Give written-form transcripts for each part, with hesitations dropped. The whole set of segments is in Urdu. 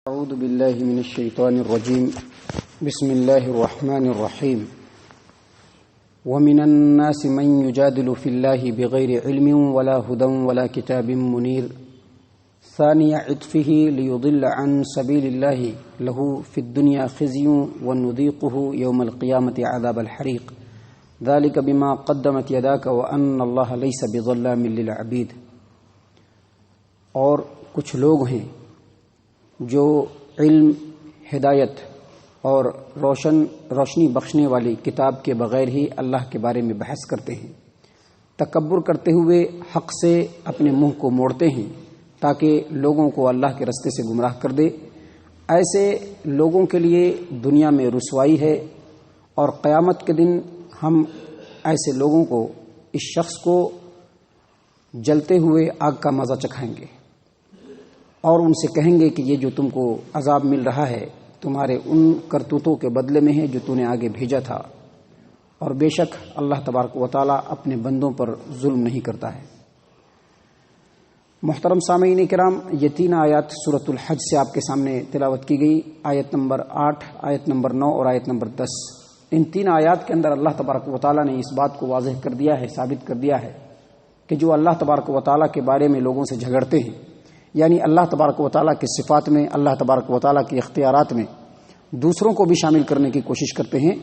أعوذ بالله من الشيطان الرجيم بسم الله الرحمن الرحيم ومن الناس من يجادل في الله بغير علم ولا هدى ولا كتاب منير ثاني عطفه ليضل عن سبيل الله له في الدنيا خزي ونذيقه يوم القيامة عذاب الحريق ذلك بما قدمت يداك وأن الله ليس بظلام للعبيد۔ اور کچھ لوگ ہیں جو علم، ہدایت اور روشنی بخشنے والی کتاب کے بغیر ہی اللہ کے بارے میں بحث کرتے ہیں، تکبر کرتے ہوئے حق سے اپنے منہ کو موڑتے ہیں تاکہ لوگوں کو اللہ کے رستے سے گمراہ کر دے۔ ایسے لوگوں کے لیے دنیا میں رسوائی ہے، اور قیامت کے دن ہم ایسے لوگوں کو، اس شخص کو جلتے ہوئے آگ کا مزہ چکھائیں گے اور ان سے کہیں گے کہ یہ جو تم کو عذاب مل رہا ہے تمہارے ان کرتوتوں کے بدلے میں ہے جو تو نے آگے بھیجا تھا، اور بے شک اللہ تبارک و تعالیٰ اپنے بندوں پر ظلم نہیں کرتا ہے۔ محترم سامعین کرام، یہ 3 آیات سورۃ الحج سے آپ کے سامنے تلاوت کی گئی، آیت نمبر 8، آیت نمبر 9 اور آیت نمبر 10۔ ان 3 آیات کے اندر اللہ تبارک و تعالیٰ نے اس بات کو واضح کر دیا ہے، ثابت کر دیا ہے کہ جو اللہ تبارک و تعالیٰ کے بارے میں لوگوں سے جھگڑتے ہیں، یعنی اللہ تبارک و تعالیٰ کی صفات میں، اللہ تبارک و تعالیٰ کے اختیارات میں دوسروں کو بھی شامل کرنے کی کوشش کرتے ہیں،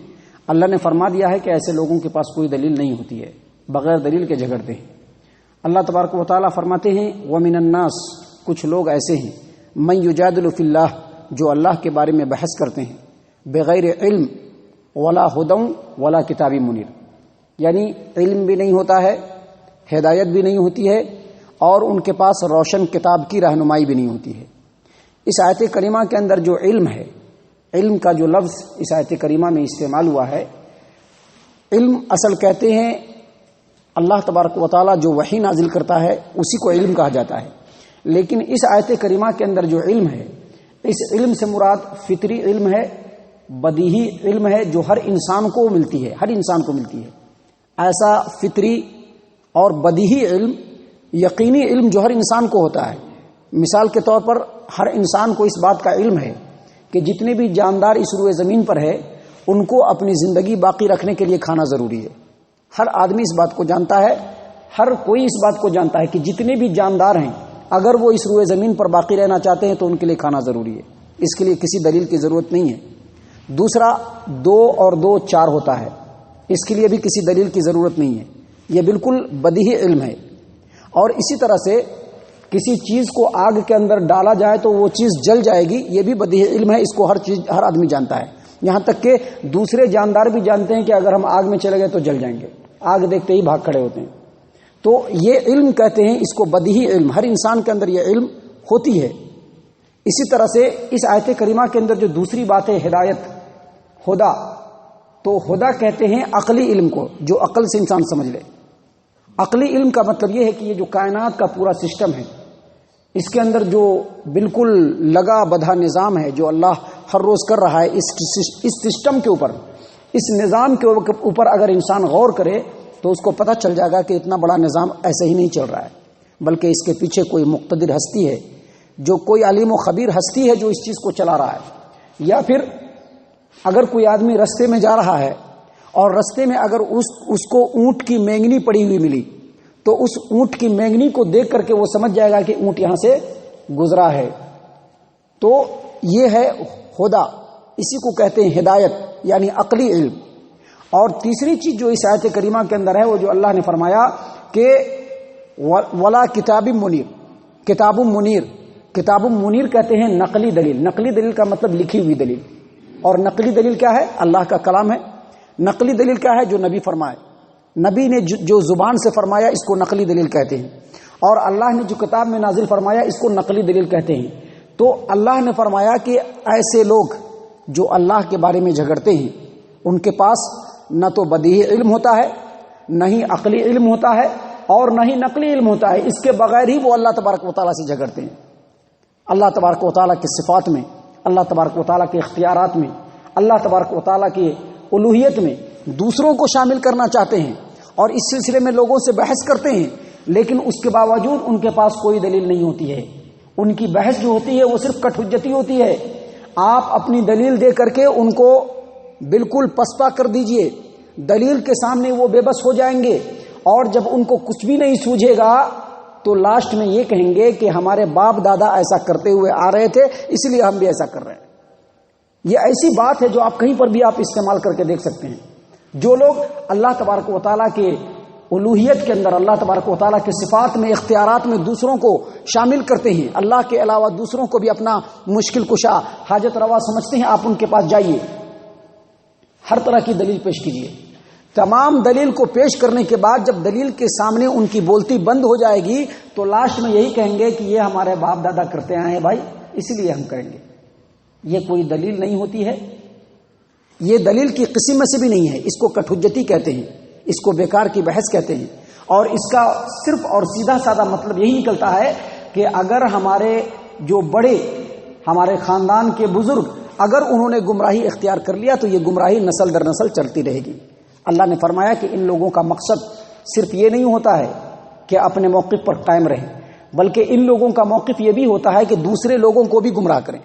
اللہ نے فرما دیا ہے کہ ایسے لوگوں کے پاس کوئی دلیل نہیں ہوتی ہے، بغیر دلیل کے جھگڑتے ہیں۔ اللہ تبارک و تعالیٰ فرماتے ہیں وَمِنَ النَّاسِ، کچھ لوگ ایسے ہیں، مَن یُجَادِلُ فِی اللہ، جو اللہ کے بارے میں بحث کرتے ہیں، بغیر علم ولا ہدی ولا کتاب منیر، یعنی علم بھی نہیں ہوتا ہے، ہدایت بھی نہیں ہوتی ہے، اور ان کے پاس روشن کتاب کی رہنمائی بھی نہیں ہوتی ہے۔ اس آیت کریمہ کے اندر جو علم ہے، علم کا جو لفظ اس آیت کریمہ میں استعمال ہوا ہے، علم اصل کہتے ہیں اللہ تبارک و تعالیٰ جو وحی نازل کرتا ہے اسی کو علم کہا جاتا ہے، لیکن اس آیت کریمہ کے اندر جو علم ہے، اس علم سے مراد فطری علم ہے، بدیہی علم ہے، جو ہر انسان کو ملتی ہے، ہر انسان کو ملتی ہے۔ ایسا فطری اور بدیہی علم، یقینی علم جو ہر انسان کو ہوتا ہے۔ مثال کے طور پر ہر انسان کو اس بات کا علم ہے کہ جتنے بھی جاندار اس روئے زمین پر ہے ان کو اپنی زندگی باقی رکھنے کے لیے کھانا ضروری ہے۔ ہر آدمی اس بات کو جانتا ہے، ہر کوئی اس بات کو جانتا ہے کہ جتنے بھی جاندار ہیں اگر وہ اس روئے زمین پر باقی رہنا چاہتے ہیں تو ان کے لیے کھانا ضروری ہے، اس کے لیے کسی دلیل کی ضرورت نہیں ہے۔ دوسرا، 2 اور 2 4 ہوتا ہے، اس کے لیے بھی کسی دلیل کی ضرورت نہیں ہے، یہ بالکل بدیہی علم ہے۔ اور اسی طرح سے کسی چیز کو آگ کے اندر ڈالا جائے تو وہ چیز جل جائے گی، یہ بھی بدیہی علم ہے، اس کو ہر آدمی جانتا ہے، یہاں تک کہ دوسرے جاندار بھی جانتے ہیں کہ اگر ہم آگ میں چلے گئے تو جل جائیں گے، آگ دیکھتے ہی بھاگ کھڑے ہوتے ہیں۔ تو یہ علم کہتے ہیں اس کو بدیہی علم، ہر انسان کے اندر یہ علم ہوتی ہے۔ اسی طرح سے اس آیت کریمہ کے اندر جو دوسری بات ہے ہدایت، ہدا، تو ہدا کہتے ہیں عقلی علم کو، جو عقل سے انسان سمجھ لے۔ عقلی علم کا مطلب یہ ہے کہ یہ جو کائنات کا پورا سسٹم ہے، اس کے اندر جو بالکل لگا بدھا نظام ہے جو اللہ ہر روز کر رہا ہے، اس سسٹم کے اوپر، اس نظام کے اوپر اگر انسان غور کرے تو اس کو پتہ چل جائے گا کہ اتنا بڑا نظام ایسے ہی نہیں چل رہا ہے، بلکہ اس کے پیچھے کوئی مقتدر ہستی ہے، جو کوئی علیم و خبیر ہستی ہے جو اس چیز کو چلا رہا ہے۔ یا پھر اگر کوئی آدمی رستے میں جا رہا ہے اور رستے میں اگر اس کو اونٹ کی مینگنی پڑی ہوئی ملی تو اس اونٹ کی مینگنی کو دیکھ کر کے وہ سمجھ جائے گا کہ اونٹ یہاں سے گزرا ہے، تو یہ ہے ہدا، اسی کو کہتے ہیں ہدایت، یعنی عقلی علم۔ اور تیسری چیز جو اس آیت کریمہ کے اندر ہے وہ جو اللہ نے فرمایا کہ ولا کتاب منیر، کتاب منیر، کتاب منیر کہتے ہیں نقلی دلیل۔ نقلی دلیل کا مطلب لکھی ہوئی دلیل، اور نقلی دلیل کیا ہے؟ اللہ کا کلام ہے۔ نقلی دلیل کیا ہے؟ جو نبی فرمائے، نبی نے جو زبان سے فرمایا اس کو نقلی دلیل کہتے ہیں، اور اللہ نے جو کتاب میں نازل فرمایا اس کو نقلی دلیل کہتے ہیں۔ تو اللہ نے فرمایا کہ ایسے لوگ جو اللہ کے بارے میں جھگڑتے ہیں ان کے پاس نہ تو بدیہی علم ہوتا ہے، نہ ہی عقلی علم ہوتا ہے، اور نہ ہی نقلی علم ہوتا ہے، اس کے بغیر ہی وہ اللہ تبارک و تعالیٰ سے جھگڑتے ہیں۔ اللہ تبارک و تعالیٰ کی صفات میں، اللہ تبارک و تعالیٰ کے اختیارات میں، اللہ تبارک و تعالیٰ کی الوہیت میں دوسروں کو شامل کرنا چاہتے ہیں، اور اس سلسلے میں لوگوں سے بحث کرتے ہیں، لیکن اس کے باوجود ان کے پاس کوئی دلیل نہیں ہوتی ہے، ان کی بحث جو ہوتی ہے وہ صرف کٹ حجتی ہوتی ہے. آپ اپنی دلیل دے کر کے ان کو بالکل پسپا کر دیجئے، دلیل کے سامنے وہ بے بس ہو جائیں گے، اور جب ان کو کچھ بھی نہیں سوجھے گا تو لاسٹ میں یہ کہیں گے کہ ہمارے باپ دادا ایسا کرتے ہوئے آ رہے تھے اس لیے ہم بھی ایسا کر رہے ہیں. یہ ایسی بات ہے جو آپ کہیں پر بھی آپ استعمال کر کے دیکھ سکتے ہیں. جو لوگ اللہ تبارک و تعالیٰ کے الوہیت کے اندر، اللہ تبارک و تعالیٰ کے صفات میں، اختیارات میں دوسروں کو شامل کرتے ہیں، اللہ کے علاوہ دوسروں کو بھی اپنا مشکل کشا، حاجت روا سمجھتے ہیں، آپ ان کے پاس جائیے، ہر طرح کی دلیل پیش کیجیے. تمام دلیل کو پیش کرنے کے بعد جب دلیل کے سامنے ان کی بولتی بند ہو جائے گی تو لاسٹ میں یہی کہیں گے کہ یہ ہمارے باپ دادا کرتے آئے ہیں بھائی، اس لیے ہم کریں گے. یہ کوئی دلیل نہیں ہوتی ہے، یہ دلیل کی قسم میں سے بھی نہیں ہے. اس کو کٹ حجتی کہتے ہیں، اس کو بیکار کی بحث کہتے ہیں. اور اس کا صرف اور سیدھا سادہ مطلب یہی نکلتا ہے کہ اگر ہمارے جو بڑے، ہمارے خاندان کے بزرگ، اگر انہوں نے گمراہی اختیار کر لیا تو یہ گمراہی نسل در نسل چلتی رہے گی. اللہ نے فرمایا کہ ان لوگوں کا مقصد صرف یہ نہیں ہوتا ہے کہ اپنے موقف پر قائم رہیں، بلکہ ان لوگوں کا موقف یہ بھی ہوتا ہے کہ دوسرے لوگوں کو بھی گمراہ کریں،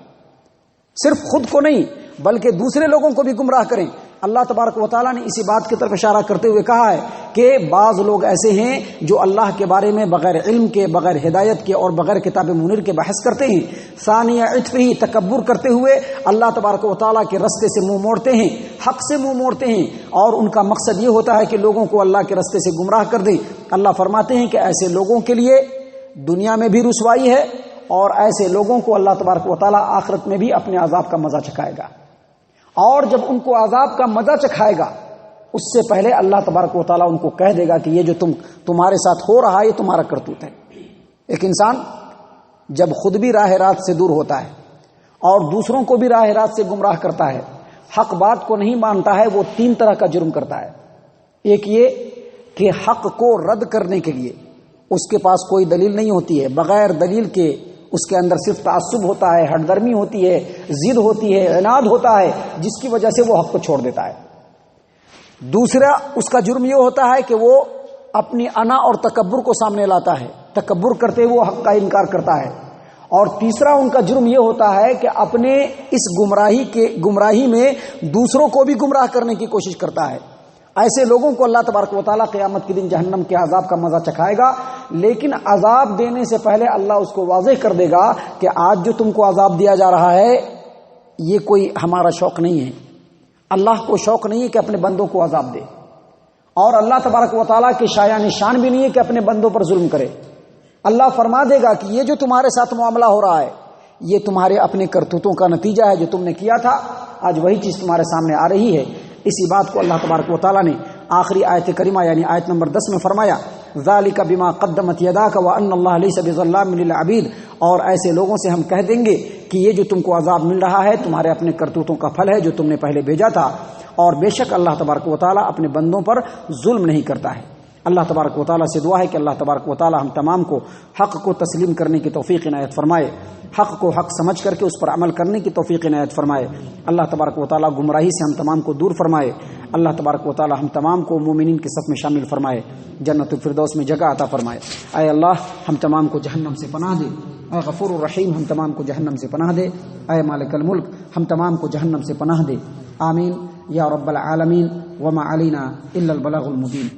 صرف خود کو نہیں بلکہ دوسرے لوگوں کو بھی گمراہ کریں. اللہ تبارک و تعالیٰ نے اسی بات کی طرف اشارہ کرتے ہوئے کہا ہے کہ بعض لوگ ایسے ہیں جو اللہ کے بارے میں بغیر علم کے، بغیر ہدایت کے اور بغیر کتاب منیر کے بحث کرتے ہیں. ثانیہ عطف ہی تکبر کرتے ہوئے اللہ تبارک و تعالیٰ کے رستے سے منہ موڑتے ہیں، حق سے منہ موڑتے ہیں، اور ان کا مقصد یہ ہوتا ہے کہ لوگوں کو اللہ کے رستے سے گمراہ کر دیں. اللہ فرماتے ہیں کہ ایسے لوگوں کے لیے دنیا میں بھی رسوائی ہے، اور ایسے لوگوں کو اللہ تبارک و تعالیٰ آخرت میں بھی اپنے عذاب کا مزہ چکھائے گا. اور جب ان کو عذاب کا مزہ چکھائے گا اس سے پہلے اللہ تبارک و تعالیٰ ان کو کہہ دے گا کہ یہ جو تمہارے ساتھ ہو رہا ہے یہ تمہارا کرتوت ہے. ایک انسان جب خود بھی راہ راست سے دور ہوتا ہے اور دوسروں کو بھی راہ راست سے گمراہ کرتا ہے، حق بات کو نہیں مانتا ہے، وہ تین طرح کا جرم کرتا ہے. ایک یہ کہ حق کو رد کرنے کے لیے اس کے پاس کوئی دلیل نہیں ہوتی ہے، بغیر دلیل کے اس کے اندر صرف تعصب ہوتا ہے، ہٹ درمی ہوتی ہے، ضد ہوتی ہے، عناد ہوتا ہے، جس کی وجہ سے وہ حق کو چھوڑ دیتا ہے. دوسرا اس کا جرم یہ ہوتا ہے کہ وہ اپنی انا اور تکبر کو سامنے لاتا ہے، تکبر کرتے وہ حق کا انکار کرتا ہے. اور تیسرا ان کا جرم یہ ہوتا ہے کہ اپنے اس گمراہی میں دوسروں کو بھی گمراہ کرنے کی کوشش کرتا ہے. ایسے لوگوں کو اللہ تبارک و تعالیٰ قیامت کے دن جہنم کے عذاب کا مزہ چکھائے گا، لیکن عذاب دینے سے پہلے اللہ اس کو واضح کر دے گا کہ آج جو تم کو عذاب دیا جا رہا ہے یہ کوئی ہمارا شوق نہیں ہے. اللہ کو شوق نہیں ہے کہ اپنے بندوں کو عذاب دے، اور اللہ تبارک و تعالیٰ کے شایع نشان بھی نہیں ہے کہ اپنے بندوں پر ظلم کرے. اللہ فرما دے گا کہ یہ جو تمہارے ساتھ معاملہ ہو رہا ہے یہ تمہارے اپنے کرتوتوں کا نتیجہ ہے، جو تم نے کیا تھا آج وہی چیز تمہارے سامنے آ رہی ہے. اسی بات کو اللہ تبارک و تعالیٰ نے آخری آیت کریمہ یعنی آیت نمبر 10 میں فرمایا، ذالک بما قدمت یداک وان اللہ لیس بظلام للعبید. اور ایسے لوگوں سے ہم کہہ دیں گے کہ یہ جو تم کو عذاب مل رہا ہے تمہارے اپنے کرتوتوں کا پھل ہے جو تم نے پہلے بھیجا تھا، اور بے شک اللہ تبارک و تعالیٰ اپنے بندوں پر ظلم نہیں کرتا ہے. اللہ تبارک و تعالیٰ سے دعا ہے کہ اللہ تبارک و تعالیٰ ہم تمام کو حق کو تسلیم کرنے کی توفیق عنایت فرمائے، حق کو حق سمجھ کر کے اس پر عمل کرنے کی توفیق عنایت فرمائے. اللہ تبارک و تعالیٰ گمراہی سے ہم تمام کو دور فرمائے. اللہ تبارک و تعالیٰ ہم تمام کو مومنین کے صف میں شامل فرمائے، جنت الفردوس میں جگہ عطا فرمائے. اے اللہ ہم تمام کو جہنم سے پناہ دے. اے غفور الرحیم ہم تمام کو جہنم سے پناہ دے. اے مالک الملک ہم تمام کو جہنم سے پناہ دے. آمین یا رب العالمین. وما علینا الا البلاغ المبین.